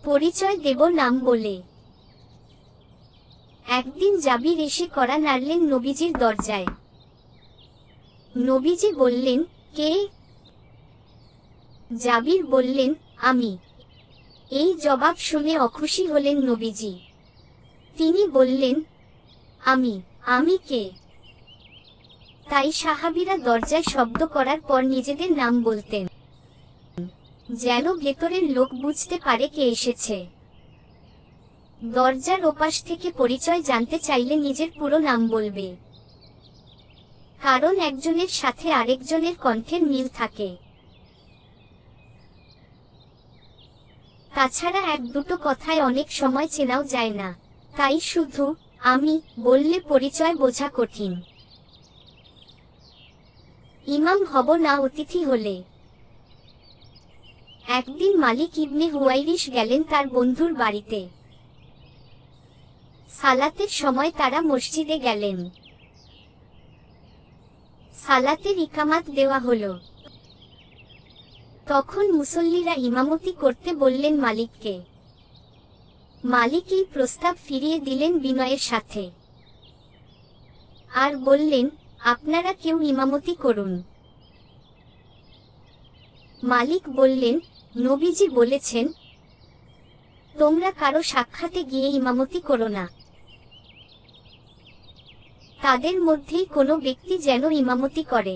পরিচয় দেব নাম বলে। একদিন জাবির এসে কড়া নাড়লেন নবীজির দরজায়। নবীজি বললেন, কে? জাবির বললেন, আমি। এই জবাব শুনে অখুশি হলেন নবীজি। তিনি বললেন, আমি কে? তাই সাহাবীরা দরজায় শব্দ করার পর নিজেদের নাম বলতেন, যেন ভেতরের লোক বুঝতে পারে কে এসেছে। দরজার ওপাশ থেকে পরিচয় জানতে চাইলে নিজের পুরো নাম বলবে, কারণ একজনের সাথে আরেকজনের কণ্ঠের মিল থাকে। তাছাড়া এক দুটো কথায় অনেক সময় চেনাও যায় না, তাই শুধু আমি বললে পরিচয় বোঝা কঠিন। ইমাম হব না অতিথি হলে। একদিন মালিক ইবনে হুয়াইরিস গেলেন তার বন্ধুর বাড়িতে। সালাতের সময় তারা মসজিদে গেলেন। সালাতের ইকামাত দেওয়া হলো। তখন মুসল্লিরা ইমামতি করতে বললেন মালিককে। মালিক এই প্রস্তাব ফিরিয়ে দিলেন বিনয়ের সাথে, আর বললেন, আপনারা কেউ ইমামতি করুন। মালিক বললেন, নবীজি বলেছেন, তোমরা কারো সাক্ষাতে গিয়ে ইমামতি করো না। তাদের মধ্যেই কোনো ব্যক্তি যেন ইমামতি করে।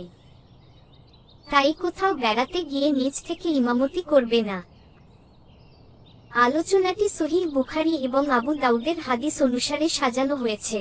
তাই কোথাও বেড়াতে গিয়ে নিজ থেকে ইমামতি করবে না। আলোচনাটি সহিহ বুখারী এবং আবু দাউদের হাদিস অনুসারে সাজানো হয়েছে।